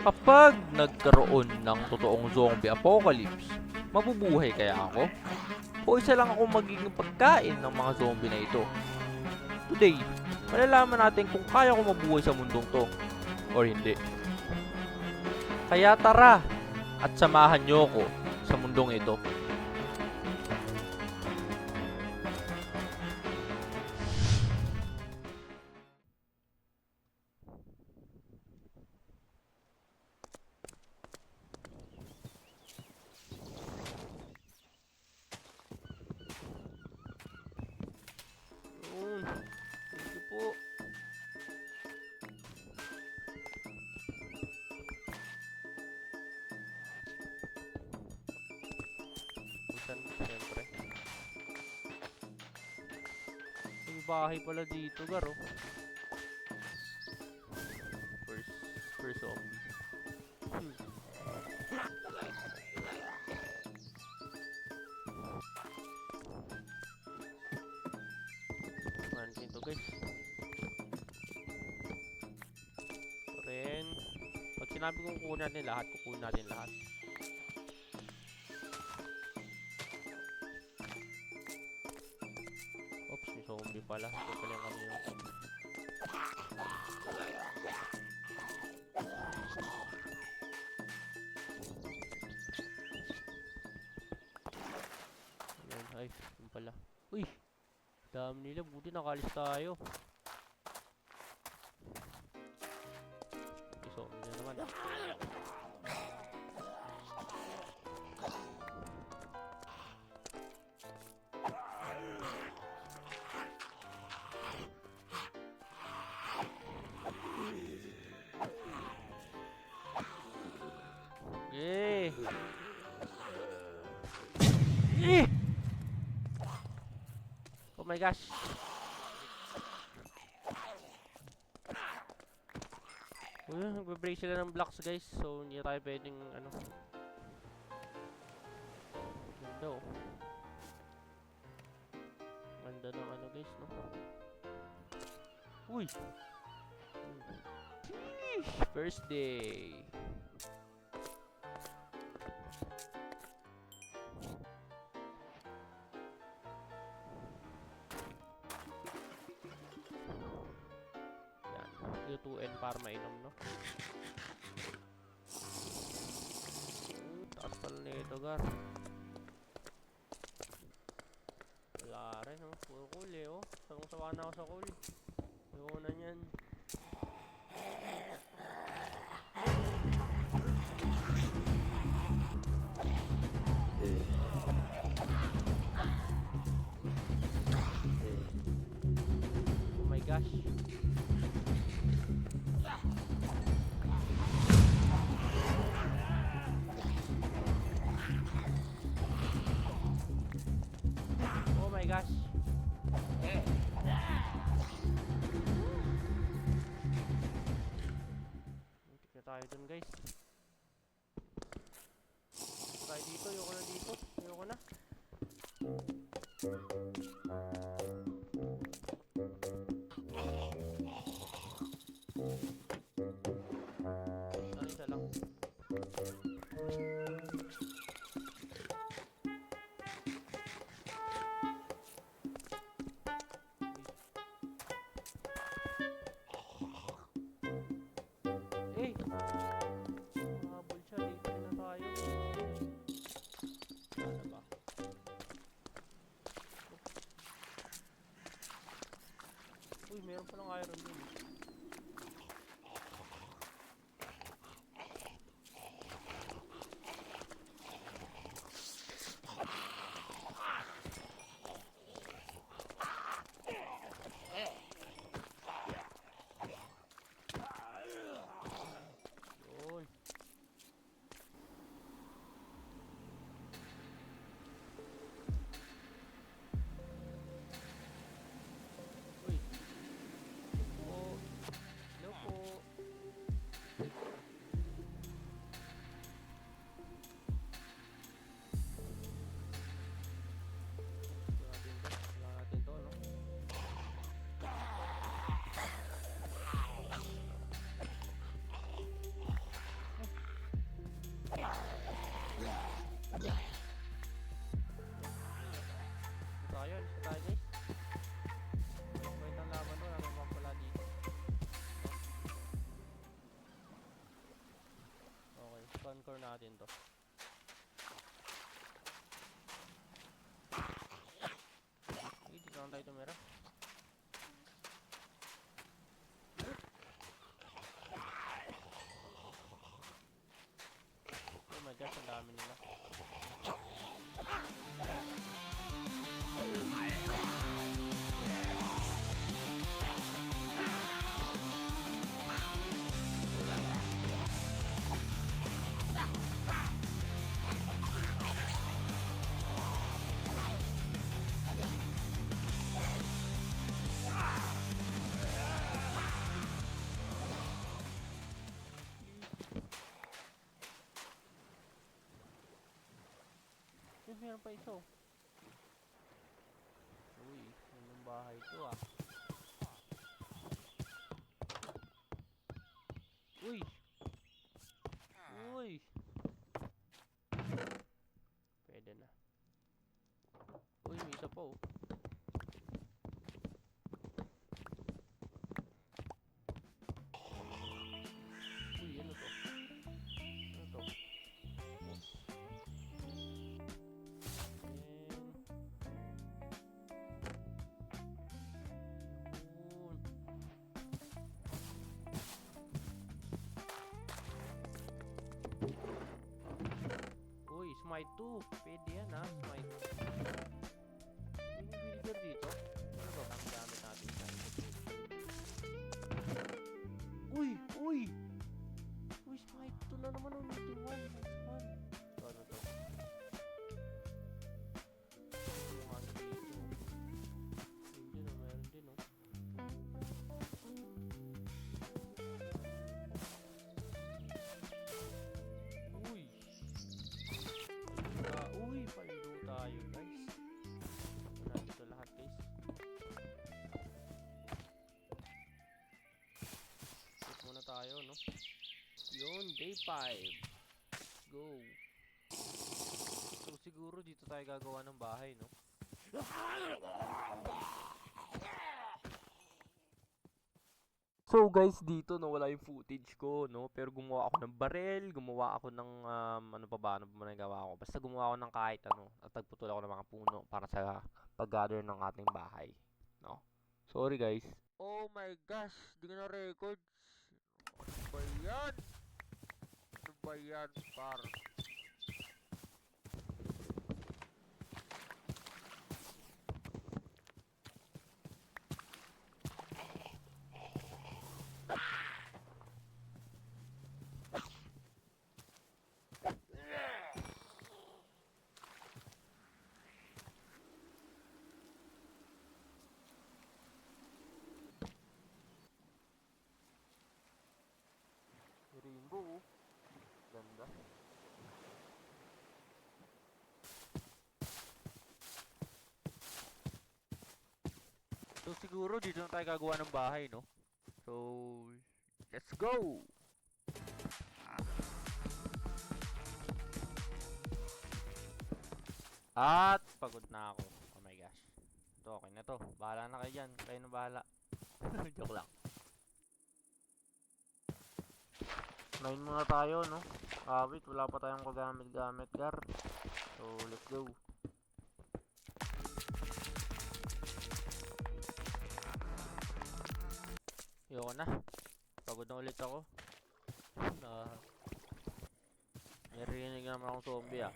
Kapag nagkaroon ng totoong zombie apocalypse, mabubuhay kaya ako? O isa lang ako magiging pagkain ng mga zombie na ito? Today, malalaman natin kung kaya ko mabuhay sa mundong to or hindi. Kaya tara at samahan niyo ko sa mundong ito. Yun. Thank you po. Busan, siyempre. May bahay pala dito, Garo. First, first zombie. Hmm. Mansin to, guys. Ren. Pag sinabi kong kukunin natin lahat, kukunin natin lahat. Oops, may zombie pala. Ito pala yung kami yung... Ayan, ay, yun pala. Uy! Dami nila, buti nakalis tayo. May zombie na naman. Eh! Eh! Oh my gosh! Uy, nagbe-break sila ng blocks, guys. So, hindi tayo pwedeng, ano. Ganda, oh. Ganda ng ano, guys, no? Uy! Sheesh! First day! Yan. Lutuin para mainom, no? Taas pala nito, Gar. Wala rin, oh. Puro kuli, oh. Sawang-sawa na ako sa kuli. Ayoko na yan. Oh my gosh. Oh my gosh. Muntik na tayo dun, guys. Tayo dito, ayoko na dito. Ayoko na. Ano isa lang. Eh! Mahabol siya, dito na tayo. Ano ba? Uy, meron palang iron dun. Yun. Uy. One core natin to. Okay, dito lang tayo tumira. Oh my gosh, ang dami nila. Meron pa isa oh. Uy, anong bahay to ah. Uy! Uy! Pwede na. Uy, may isa pa oh. Uy, ano to? Ano to? Uy, smite 2. Pwede yan ha, smite. Yung villager dito. Ano ba ang gamit natin sa Uy! Uy! Uy, smite 2 na naman ulitin 1. Nice one. So, ano to? Yung ano dito. Yun din oh, meron din oh. Uy, palido tayo guys. Wala dito lahat guys. Wait muna tayo no. Yun, day 5. Let's go. So siguro dito tayo gagawa ng bahay no. So guys, dito nawala yung footage ko, no? Pero gumawa ako ng barel, gumawa ako ng ano pa ba nagawa ko? Basta gumawa ako ng kahit ano, at nagputol ako ng mga puno para sa pag-gather ng ating bahay, no? Sorry guys. Oh my gosh, di ko na record. Ano ba yan? Ano ba yan, par? Rainbow, ganda. So siguro dito na tayo gagawa ng bahay, no? So, let's go! At pagod na ako. Oh my gosh. Ito, okay na to. Bahala na kayo dyan. Kayo na bahala. Joke lang. 9 muna tayo, no? Wait, wala pa tayong kagamit-gamit, gar. So, let's go. Yoko na. Pagod na ulit ako. May rinig naman akong zombie ah.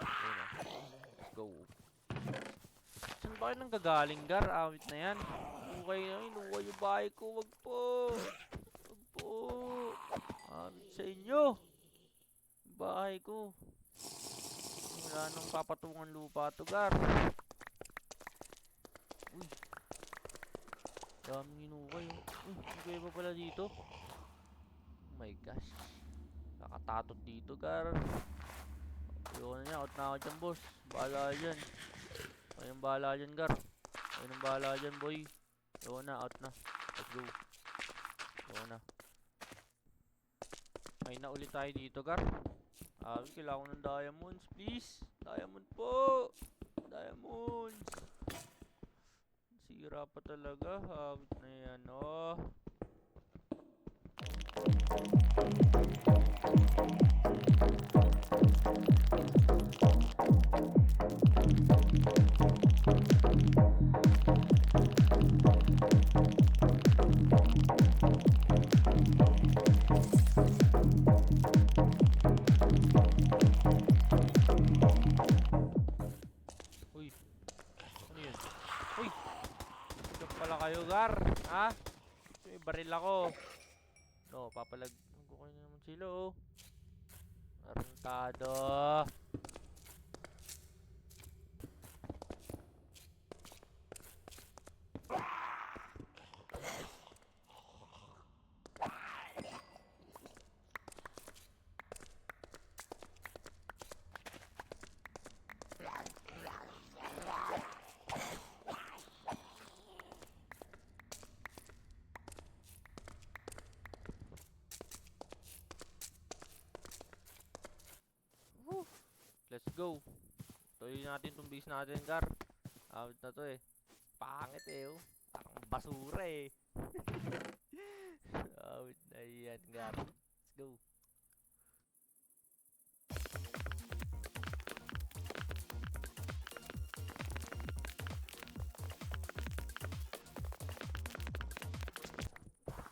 Ayun na. Let's go. Saan ba kayo nang gagaling, gar? Awit na yan. Okay na, inuwa yung bahay ko. Wag po. Wag po. Awit sa inyo. Bahay ko. Wala nang papatungan lupa to, gar. Uy. Daming inukay. Uy, may pa pala dito. Oh my gosh. Nakatatot dito, gar. Ayoko na niya. Out na ako dyan, boss. Bahala dyan. Ayun bahala dyan, gar. Ayun bahala dyan, boy. Ayoko na. Out na. Let's go. Ayoko na. May na ulit tayo dito, gar. Kailangan ko ng diamonds, please. Diamond po. Diamonds. Sira pa talaga. Habit na yan, oh. Ha? May baril ako. No, papalag. Magkukay na naman sila, oh. Arantado. Woo! Let's go. Tuloy natin itong base natin, Gar. Awit na to eh. Pangit eh, oh. Parang basura eh. Awit na yan, Gar. Let's go.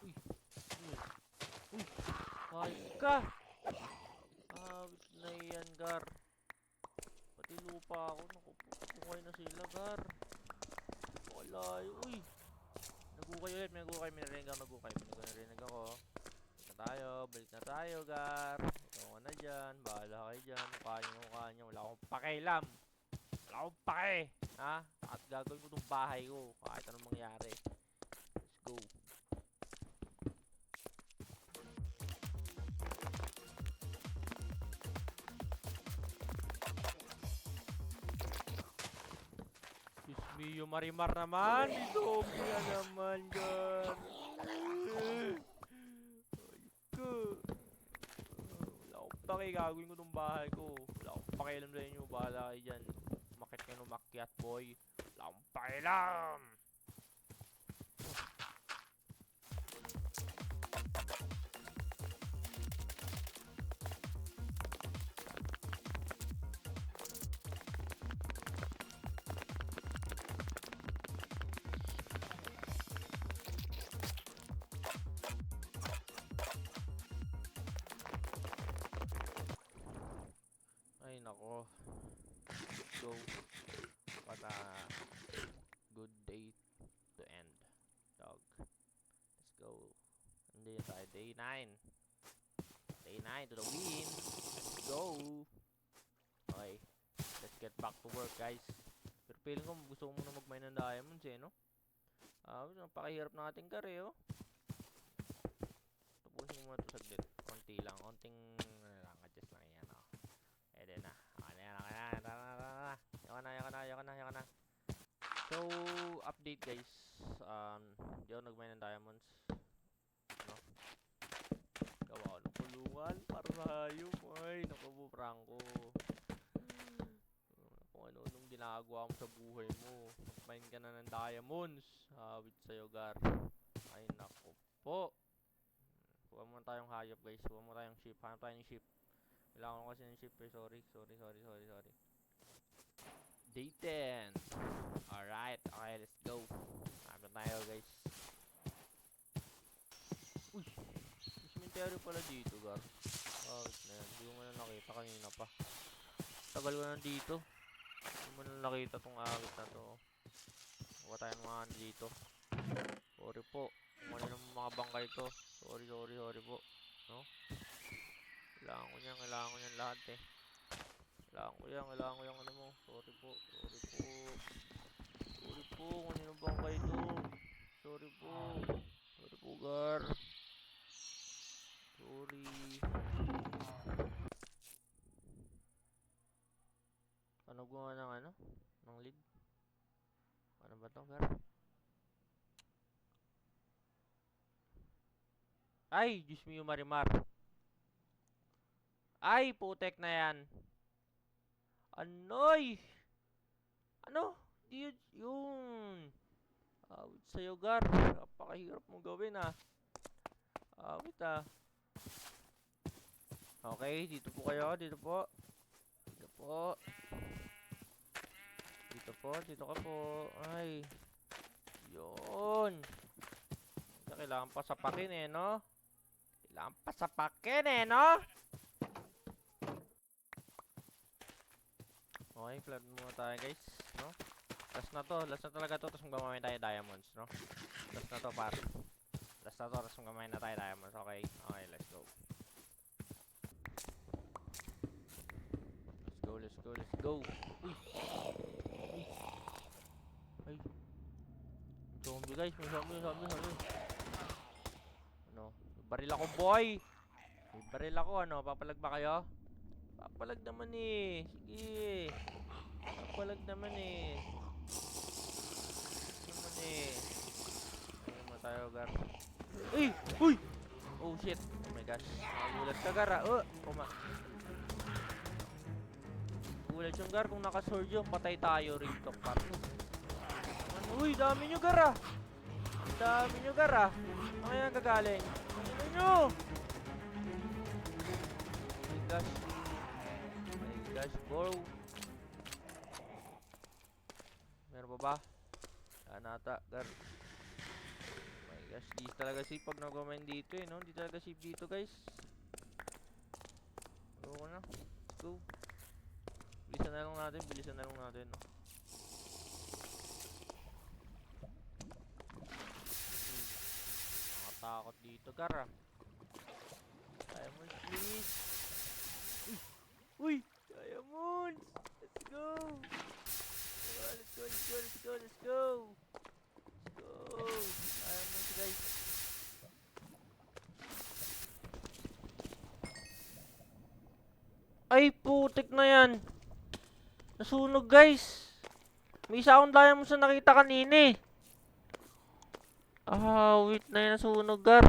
Uy! Uy! Ayos ka! Awit na yan, Gar. Pati lupa ako. Naku, pukay na sila, Gar. Wala yun. Uy! Nagukay ulit. May nagukay. May narinig ako nagukay. May narinig ako. Balik na tayo. Balik na tayo, Gar. Ikaw ka na dyan. Bahala kayo dyan. Mukha nyo. Wala akong pakialam. Wala akong pake. Ha? At gagawin ko itong bahay ko. Kahit anong mangyari. Let's go. Diyos mio, Marimar naman! May zombie na naman, Gar! Ayok ka! Wala akong pake, gagawin ko tong bahay ko. Wala akong pakialam sa inyo, bahala kayo dyan. Umakit kayo ng umakyat, boy. Wala akong pakialam! Ay nako. Let's go. What a good day to end, dog. Let's go. Hindi tayo. Day 9. Day 9 to the win. Let's go. Okay. Let's get back to work, guys. Pero feeling ko gusto ko muna mag-mine ng diamonds eh, no? Napakahirap natin kare, oh. Tapusin mo muna ito saglit. Konti lang. Konting, ano lang, adjust lang yan, oh. Pwede na. Okay na. Tara. Yaka na. So, update guys. Di ako nag-mine ng diamonds. No? Gawa ko ng kulungan para sa hayop. Ay, naku, Franco. Kung ano-anong ginagawa mo sa buhay mo. Mag-mine ka na ng diamonds. Hawit sa'yo, Gar. Ay, naku po. Huwag mo tayong hayop guys. Huwag mo tayong ship. Hanap tayo ng ship. Kailangan ko kasi ng ship eh. Sorry. Day 10. Alright. Okay, let's go. Hanap tayo guys. Uy. May cemetery pala dito, Gar. Oh, na yan. Hindi ko man nakita kanina pa. Tagal ko nandito. Hindi mo na nakita tong awit na to. Huwag tayong mga dito. Sorry po. Kung ano ng mga bangkay to. Sorry po. No? Kailangan ko niyan lahat eh. Kailangan ko yung ano mo. Sorry po. Sorry po kung ano yung bangkay to. Sorry po, Gar. Sorry. Ano gumawa ng ano? Ng lead? Ano ba to, Gar? Ay! Diyos mo yung Marimar. Ay! Putek na yan. Anoy! Ano? Di yun. Awit sa'yo, Gar. Napakahirap mong gawin, ah. Awit, ah. Okay, dito po kayo. Dito po. Dito ka po. Ay. Yun. Kailangan pa sapakin eh, no? Okay, flood muna tayo guys, no? Last na talaga to, tapos magmamay tayo diamonds, no? Last na to, par. Last na to, tapos magkamain na tayo diamonds. Okay? Okay, let's go. Let's go, let's go, let's go. Uy! Uy! Ay! Zombie guys, may zombie. Ano? May baril ako, boy! May baril ako, ano? Papalag ba kayo? Papalag naman eh. Sige. Papalag naman eh. Naman eh. Ayun mo tayo, Gar. Uy! Uy! Oh shit. Oh my gosh. Nagulat ka, Gar, ah. Nagulat yung Gar. Kung naka-sword yung patay tayo rito, par. Ano? Uy, dami nyo, Gar, ah. Dami nyo, Gar, ah. Ano yan gagaling? Ano nyo? Oh my gosh. Oh my gosh, bro. Meron pa ba? Wala nata, Gar. Oh my gosh, di talaga safe pag nag-comment dito eh, no? Di talaga safe dito, guys. Go na. Let's go. Bilisan na lang natin, no? Nakatakot dito, Gar, ah. Diamonds, please. Uy! Diamonds! Let's go! Let's go! Let's go! Diamonds, guys. Ay, putik na yan. Nasunog, guys. May isa akong diamonds na nakita kanina eh. Ah, wait na yan. Nasunog, Gar.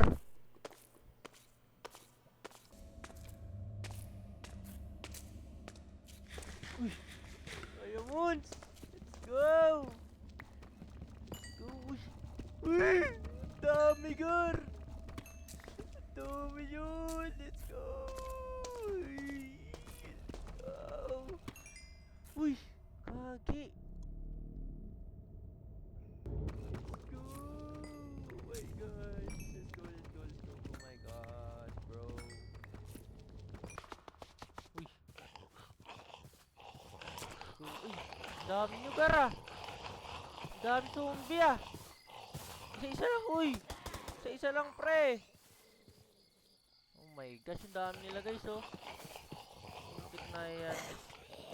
Uy! Diamonds! Let's go! Uy! Uy! Dami, Gar! Dami yun! Let's go! Uy! Let's go! Uy! Kagi! Let's go! Oh my gosh! Let's go! Oh my gosh, bro! Uy! Uy! Dami nyo, Gar, ah! Dami zombie, ah! Isa-isa lang, uy! Isa-isa lang, pre! Oh my gosh, ang dami nila, guys, oh! Muntik na yan.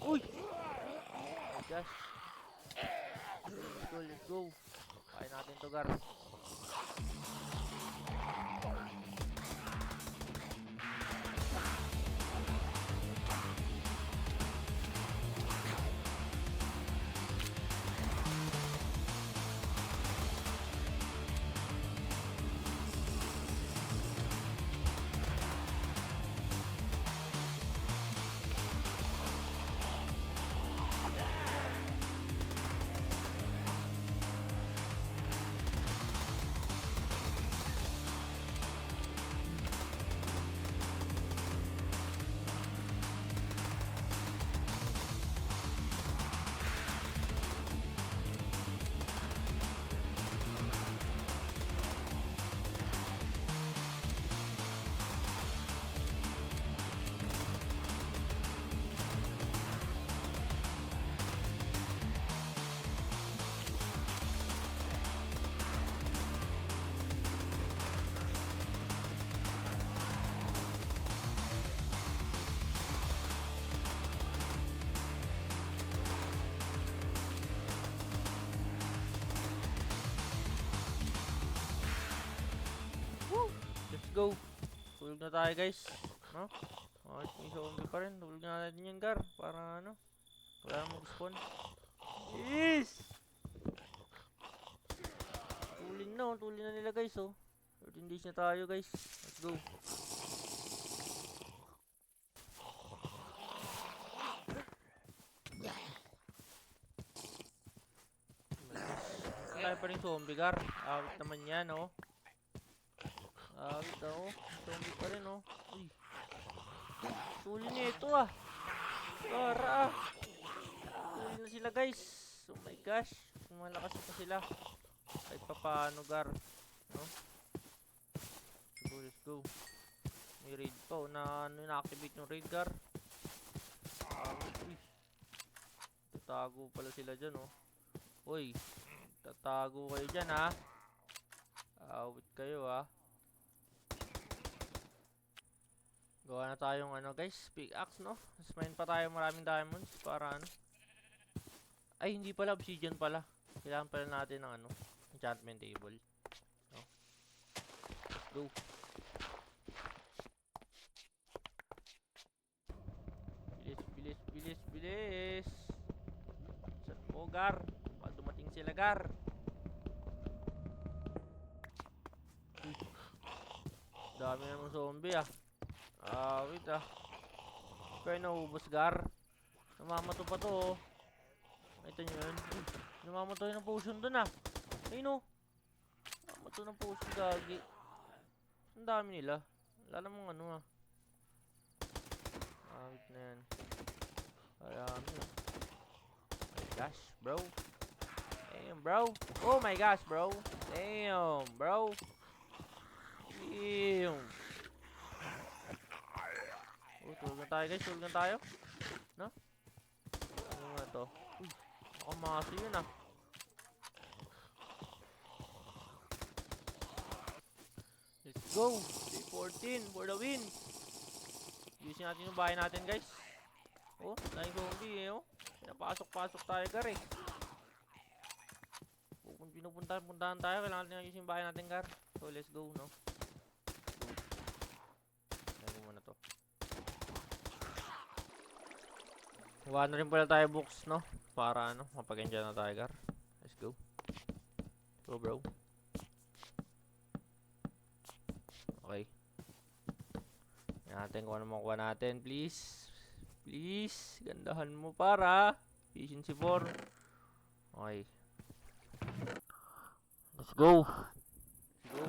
Uy! Oh my gosh! Let's go! Kain natin to, Gar. Let's go. Tulog na tayo, guys. No? Okay, may zombie pa rin. Tulog na natin yan, Gar. Para ano? Wala na mag-spawn. Yes! Tulin na nila, guys, oh. 13 days na tayo, guys. Let's go. Tayo pa rin zombie, Gar. Awit naman yan, oh. Awit, oh. Zombie pa rin, oh. Uy. Tuli niya ito, ah. Gara, ah. Tuli na sila, guys. Oh my gosh. Malakas pa sila. Kahit pa paano, Gar. No? Let's go. May raid pa, oh. Na-activate yung raid, Gar. Uy. Tatago pala sila dyan, oh. Uy. Tatago kayo dyan, ha. Awit kayo ah. Gawa na tayong ano guys, pickaxe no? Tapos mine pa tayo maraming diamonds para ano. Ay hindi pala, obsidian pala. Kailangan pala natin ng ano, enchantment table. No? Go. Bilis, bilis, bilis, bilis. Saan mo, Gar? Baka dumating sila, Gar. Uy. Dami namang zombie ah. Wait ah. Kaya naubos, Gar. Namamato pa to oh. Ito nyo yun. Uy, namamato yun ng potion dun ah. Ayun oh. Namamato ng potion, gagi. Ang dami nila. Wala namang ano ah. Wait na yan. Marami ah. My gosh, bro. Damn, bro. Oh my gosh, bro. Damn, bro. Damn. Oh, tulog na tayo guys. Tulog na tayo. No? Ano nga to? Uy, nakamaso yun ah. Let's go. Day 14 for the win. Using natin yung bahay natin guys. Oh, dahil zombie eh oh. Pinapasok-pasok tayo Gar eh. Pinupuntahan tayo. Kailangan natin ayusin yung bahay natin Gar. So let's go no. Lagyan mo muna to. Huwag na rin pala tayo books no. Para ano, mapag-enjoy na tayo Gar. Let's go. Go bro. Okay. Natin kung ano makuha natin please. Please, gandahan mo para efficiency 4. Okay. Let's go. Let's go.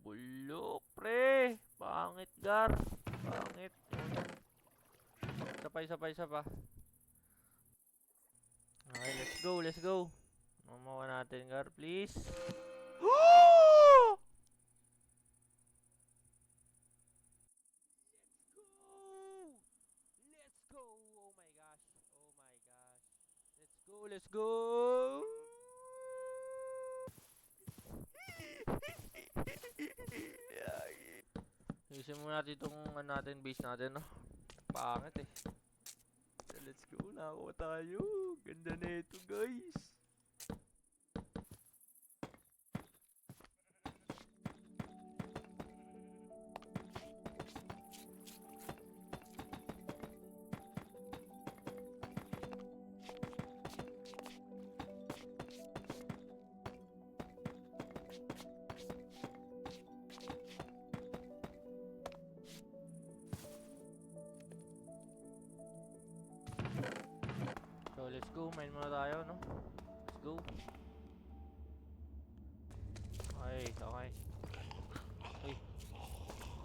Bulok, pre. Pangit, Gar. Pangit. Isa pa. Okay, let's go, let's go. Mamawa natin, Gar, please. Let's go! Oh my gosh. Oh my gosh. Let's go, let's go! Ayusin muna natin itong natin, base natin, no? Pangit eh. Let's go, nakakuha tayo. Ganda na ito, guys. So let's go, mine muna tayo no. Let's go. Okay, okay. Uy,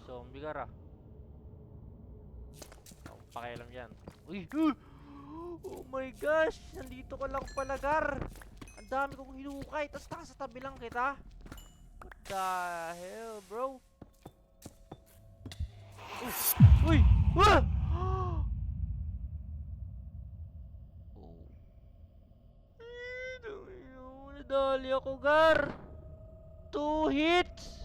zombie Gar ah. Ang pakialam yan. Uy! Oh my gosh! Nandito ka lang pala Gar. Ang dami kong hinukay. Tapos nasa tabi lang kita. What the hell bro? Uy! Wah! Nadali ako Gar. 2 hits.